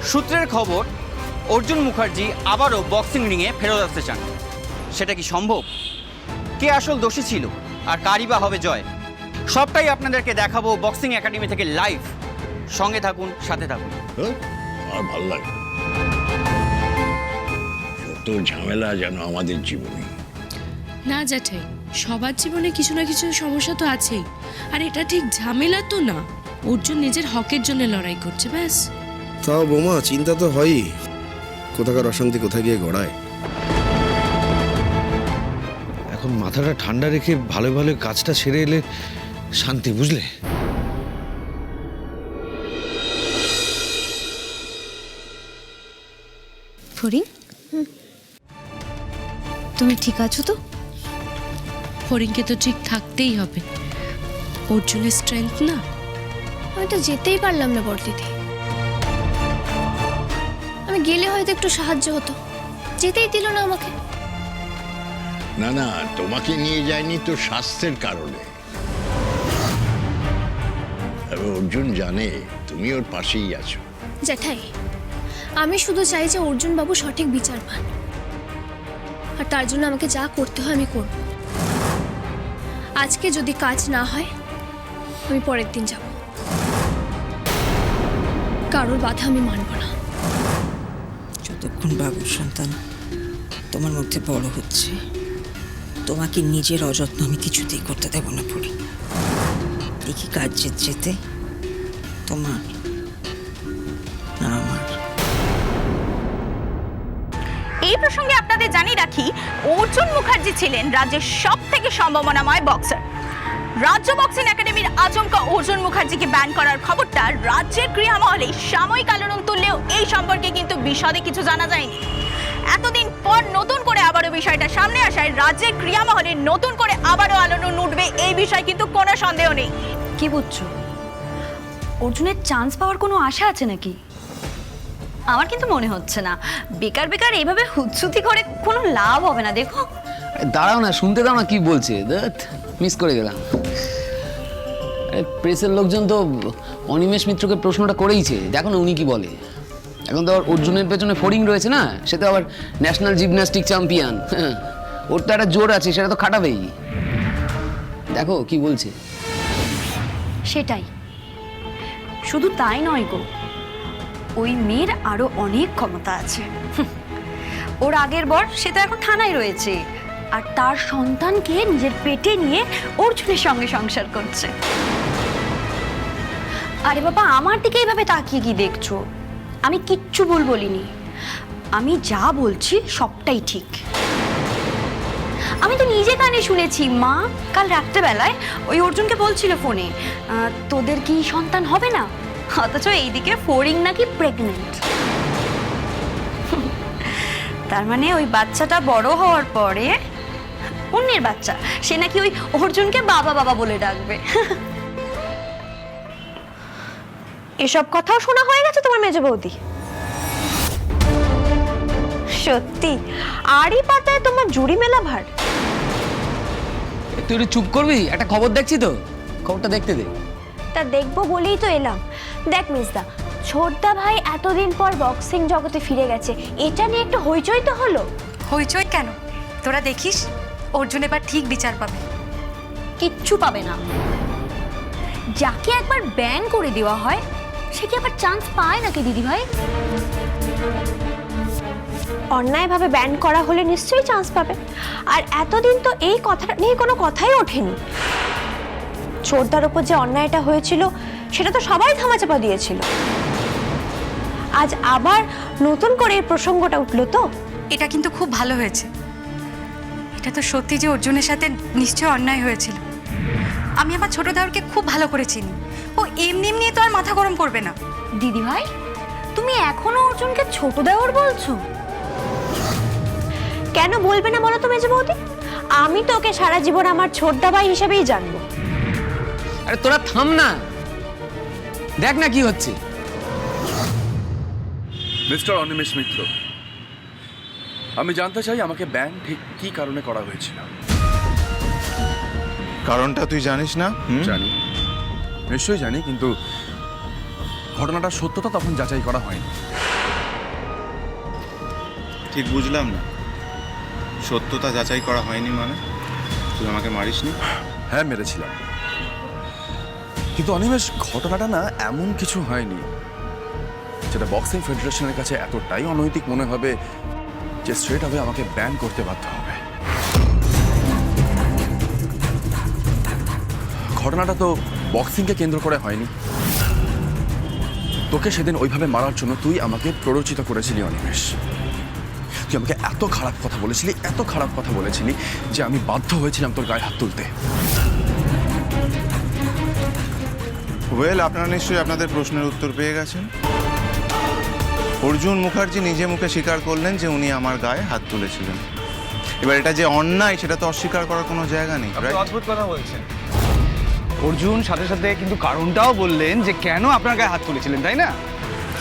সূত্রের খবর, অর্জুন মুখার্জি আবারও বক্সিং রিংয়ে ফেরত আসতে চান। সেটা কি সম্ভব? কে আসল দোষী ছিল আর কারই বা হবে জয়? সবটাই আপনাদেরকে দেখাবো বক্সিং একাডেমি থেকে লাইভ। সঙ্গে থাকুন, সাথে থাকুন। আর ভালো লাগে যত ঝামেলা যেন আমাদের জীবনে। না জ্যাঠাই, সবার জীবনে কিছু না কিছু সমস্যা তো আছেই। আর এটা ঠিক ঝামেলা তো না, অর্জুন নিজের হকের জন্য লড়াই করছে, ব্যাস। তাও বোমা, চিন্তা তো হয়ই, কোথাকার অশান্তি কোথায় গিয়ে গড়ায়। এখন মাথাটা ঠান্ডা রেখে ভালো ভালো কাজটা সেরে এলে শান্তি, বুঝলে? ফরিং, তুমি ঠিক আছো তো? ফরিংকে তো ঠিক থাকতেই হবে, অর্জুনের স্ট্রেংথ না। আমি তো যেতেই পারলাম না বড়দিদি। আমি গেলে হয়তো একটু সাহায্য হতো, যেতেই দিল না আমাকে। না না, তোমাকে নিয়ে যায়নি তো স্বাস্থ্যের কারণে। তবে অর্জুন জানে তুমি ওর পাশেই আছো। জ্যাঠাই, আমি শুধু চাই যে অর্জুন বাবু সঠিক বিচার পান, আর তার জন্য আমাকে যা করতে হয় আমি করব। আজকে যদি কাজ না হয় আমি পরের দিন যাব, কারোর বাধা আমি মানব না। যতক্ষণ বাবুর সন্তান তোমার মধ্যে বড় হচ্ছে, তোমাকে নিজের অযত্ন আমি কিছুতেই করতে দেব না। পড়ি দেখি কাজ যেতে তোমার না আমার। এই প্রসঙ্গে আপনাদের জানিয়ে রাখি, অর্জুন মুখার্জি ছিলেন রাজ্যের সব থেকে সম্ভাবনাময় বক্সার। রাজ্য বক্সিং একাডেমির আচমকা অর্জুন মুখার্জিকে ব্যান করার খবরটা রাজ্যের ক্রীড়া মহলে সাময়িক আলোড়ন তুললেও এই সম্পর্কে কিন্তু বিশদে কিছু জানা যায়নি। এতদিন পর নতুন করে আবারও বিষয়টা সামনে আসায় রাজ্যের ক্রীড়া মহলে নতুন করে আবারও আলোড়ন উঠবে এই বিষয়ে কিন্তু কোনো সন্দেহ নেই। কি বুঝছো? অর্জুনের চান্স পাওয়ার কোনো আশা আছে নাকি? আমার কিন্তু মনে হচ্ছে না। বেকার বেকার এইভাবে হুৎসুতি করে কোনো লাভ হবে না। দেখো, দাঁড়াও না, শুনতে দাও না কি বলছে। মিস করে গেলাম। প্রেসের লোকজন তো অনিমেষ মিত্রকে প্রশ্নটা করেইছে, দেখো না উনি কি বলে। এখন তো অর্জুনের পেছনে ফড়িং রয়েছে না, সে তো আবার ন্যাশনাল জিমন্যাস্টিক চ্যাম্পিয়ন। ওর তো একটা জোর আছে, সেটা তো খাটাবেই। দেখো কি বলছে। সেটাই, শুধু তাই নয় গো, ওই মেয়ের আরো অনেক ক্ষমতা আছে। ওর আগের বর সে তো এখন থানায় রয়েছে, আর তার সন্তানকে নিজের পেটে নিয়ে অর্জুনের সঙ্গে সংসার করছে। আরে বাবা, আমার দিকে এইভাবে তাকিয়ে কি দেখছো? আমি কিচ্ছু ভুল বলিনি, আমি যা বলছি সবটাই ঠিক। আমি তো নিজে কানে শুনেছি, মা কাল রাত্রেবেলায় ওই অর্জুনকে বলছিল ফোনে, তোদের কি সন্তান হবে না? অথচ এইদিকে ফড়িং নাকি প্রেগনেন্ট। তার মানে ওই বাচ্চাটা বড় হওয়ার পরে অন্যের বাচ্চা, সে নাকি ওই অর্জুনকে বাবা বাবা বলে ডাকবে। এসব কথাও শোনা হয়ে গেছে তোমার মেজ বৌদি? সত্যি আরই পাতায় তোমার জুড়ি মেলা ভার। তুই একটু চুপ করবি? একটা খবর দেখছি তো, খবরটা দেখতে দে। তা দেখবো বলেই তো এলাম। দেখ মিসদা, ছোটদা ভাই এতদিন পর বক্সিং জগতে ফিরে গেছে, এটা নিয়ে একটু হইচই তো হলো। হইচই কেন? তোরা দেখিস, অর্জুন এবার ঠিক বিচার পাবে। কিচ্ছু পাবে না। যাকে একবার ব্যান করে দেওয়া হয় সে কি আবার চান্স পায় নাকি দিদি ভাই? অন্যায়ভাবে ব্যান করা হলে নিশ্চয়ই চান্স পাবে। আর এতদিন তো এই কথাটা নিয়ে কোনো কথাই ওঠেনি। ছোটদার উপর যে অন্যায়টা হয়েছিল সেটা তো সবাই ধামাচাপা দিয়েছিল। আজ আবার নতুন করে এই প্রসঙ্গটা উঠলো তো। এটা কিন্তু খুব ভালো হয়েছে। এটা তো সত্যি যে অর্জুনের সাথে নিশ্চয় অন্যায় হয়েছিল। আমি আমার ছোট দাওরকে খুব ভালো করে চিনি, ও এমনি এমনি তো আর মাথা গরম করবে না। দিদি ভাই, তুমি এখনো অর্জুনকে ছোট দেওর বলছো? কেন বলবে না বলো তো মেজ বৌদি? আমি তো ওকে সারা জীবন আমার ছোটদা ভাই হিসেবেই জানবো। আরে তোরা থাম না, দেখ না কি হচ্ছে। মিস্টার অনিমেষ মিত্র, আমি জানতে চাই আমাকে ব্যান ঠিক কি কারণে করা হয়েছিল। কারণটা তুই জানিস না? জানি, নিশ্চয়ই জানি, কিন্তু ঘটনাটার সত্যতা তখন যাচাই করা হয়নি। ঠিক বুঝলাম না, সত্যতা যাচাই করা হয়নি মানে? তুই আমাকে মারিসনি? হ্যাঁ মেরেছিলাম, কিন্তু অনিমেষ ঘটনাটা না এমন কিছু হয়নি যেটা বক্সিং ফেডারেশনের কাছে এতটাই অনৈতিক মনে হবে যে স্ট্রেট হবে আমাকে ব্যান করতে বাধ্য হবে। ঘটনাটা তো বক্সিংকে কেন্দ্র করে হয়নি। তোকে সেদিন ওইভাবে মারার জন্য তুই আমাকে প্ররোচিত করেছিলি অনিমেষ। তুই আমাকে এত খারাপ কথা বলেছিলি, এত খারাপ কথা বলেছিলি যে আমি বাধ্য হয়েছিলাম তোর গায়ে হাত তুলতে। ওয়েল, আপনারা নিশ্চয়ই আপনাদের প্রশ্নের উত্তর পেয়ে গেছেন। অর্জুন মুখার্জি নিজে মুখে স্বীকার করলেন যে উনি আমার গায়ে হাত তুলেছিলেন। এবার এটা যে অন্যায় সেটা তো অস্বীকার করার কোনো জায়গা নেই, right? অদ্ভুত কথা বলছেন। অর্জুন সাথে সাথে কিন্তু কারণটাও বললেন যে কেন আপনার গায়ে হাত তুলেছিলেন, তাই না?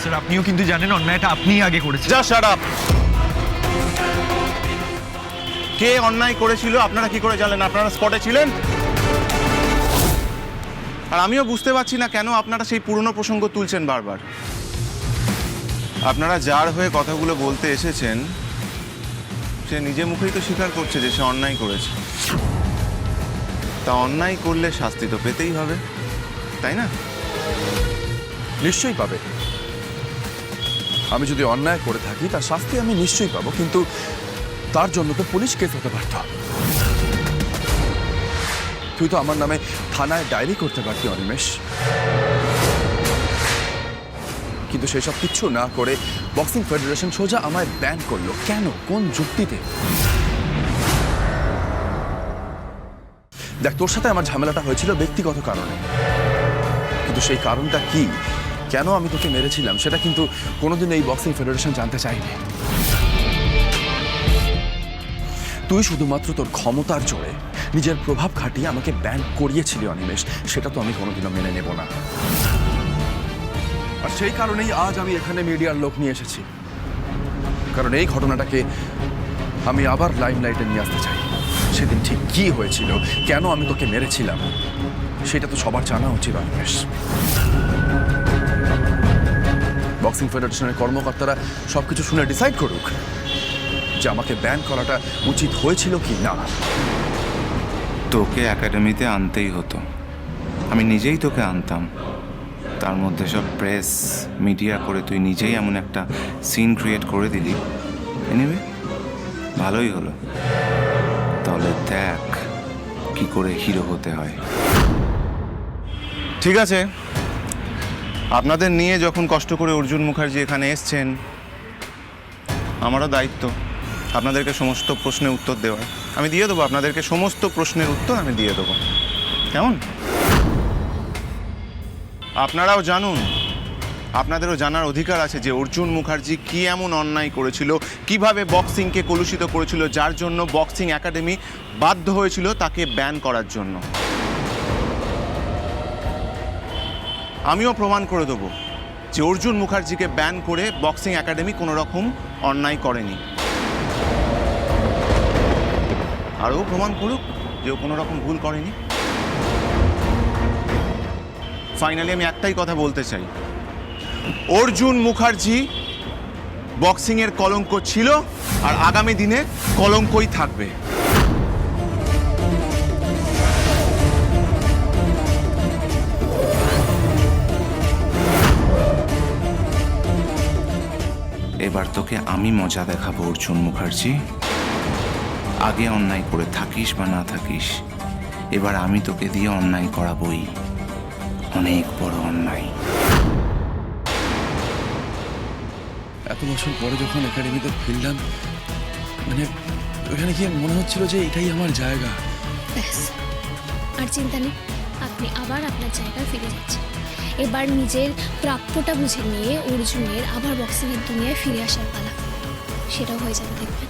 স্যার, আপনিও কিন্তু জানেন অন্যায়টা আপনিই আগে করেছেন। যা শাট আপ! কে অন্যায় করেছিল আপনারা কি করে জানলেন? আপনারা স্পটে ছিলেন। আর আমিও বুঝতে পারছি না কেন আপনারা সেই পুরনো প্রসঙ্গ তুলছেন বারবার। আপনারা যার হয়ে কথাগুলো বলতে এসেছেন সে নিজে মুখেই তো স্বীকার করছে যে সে অন্যায় করেছে। তা অন্যায় করলে শাস্তি তো পেতেই হবে, তাই না? নিশ্চয়ই পাবে। আমি যদি অন্যায় করে থাকি তার শাস্তি আমি নিশ্চয়ই পাবো, কিন্তু তার জন্য তো পুলিশ কেস হতে পারত। তুই তো আমার নামে থানায় ডায়েরি করতে পারতি অনিমেষ, কিন্তু সেসব কিচ্ছু না করে বক্সিং ফেডারেশন সোজা আমায় ব্যান করলো। কেন? কোন যুক্তিতে? দেখ, তোর সাথে আমার ঝামেলাটা হয়েছিল ব্যক্তিগত কারণে, কিন্তু সেই কারণটা কি, কেন আমি তোকে মেরেছিলাম, সেটা কিন্তু কোনোদিন এই বক্সিং ফেডারেশন জানতে চায়নি। তুই শুধুমাত্র তোর ক্ষমতার জোরে নিজের প্রভাব খাটিয়ে আমাকে ব্যান করিয়েছিলি অনিমেষ, সেটা তো আমি কোনোদিনও মেনে নেব না। আর সেই কারণেই আজ আমি এখানে মিডিয়ার লোক নিয়ে এসেছি, কারণ এই ঘটনাটাকে আমি আবার লাইমলাইটে নিয়ে আসতে চাই। সেদিন ঠিক কি হয়েছিল, কেন আমি তোকে মেরেছিলাম, সেটা তো সবার জানা উচিত অনিমেষ। বক্সিং ফেডারেশনের কর্মকর্তারা সবকিছু শুনে ডিসাইড করুক যে আমাকে ব্যান করাটা উচিত হয়েছিল কি না। তোকে একাডেমিতে আনতেই হতো, আমি নিজেই তোকে আনতাম। তার মধ্যে সব প্রেস মিডিয়া করে তুই নিজেই এমন একটা সিন ক্রিয়েট করে দিলি। এনিওয়ে, ভালোই হলো। তাহলে দেখ কি করে হিরো হতে হয়। ঠিক আছে, আপনাদের নিয়ে যখন কষ্ট করে অর্জুন মুখার্জি এখানে এসছেন, আমারও দায়িত্ব আপনাদেরকে সমস্ত প্রশ্নের উত্তর দেওয়ার। আমি দিয়ে দেবো আপনাদেরকে সমস্ত প্রশ্নের উত্তর, আমি দিয়ে দেবো। কেমন? আপনারাও জানুন, আপনাদেরও জানার অধিকার আছে যে অর্জুন মুখার্জি কি এমন অন্যায় করেছিল, কিভাবে বক্সিংকে কলুষিত করেছিল, যার জন্য বক্সিং একাডেমি বাধ্য হয়েছিল তাকে ব্যান করার জন্য। আমিও প্রমাণ করে দেবো যে অর্জুন মুখার্জিকে ব্যান করে বক্সিং একাডেমি কোনো রকম অন্যায় করেনি। আরও প্রমাণ করুক যে ও কোনো রকম ভুল করেনি। ফাইনালি আমি একটাই কথা বলতে চাই, অর্জুন মুখার্জি বক্সিংয়ের কলঙ্ক ছিল আর আগামী দিনে কলঙ্কই থাকবে। এবার তোকে আমি মজা দেখাবো অর্জুন মুখার্জি। আগে অন্যায় করে থাকিস বা না থাকিস, এবার আমি তোকে দিয়ে অন্যায় করাবই, অনেক বড় অন্যায়। এত বছর পরে যখন একাডেমিতে ফিরলাম, মানে ওখানে গিয়ে মনে হচ্ছিল যে এটাই আমার জায়গা। ব্যাস, আর চিন্তা নেই, আপনি আবার আপনার জায়গায় ফিরে যাচ্ছেন। এবার নিজের প্রাপ্যটা বুঝে নিয়ে অর্জুনের আবার বক্সিংয়ের দুনিয়ায় ফিরে আসার পালা, সেটাও হয়ে যাবে দেখবেন।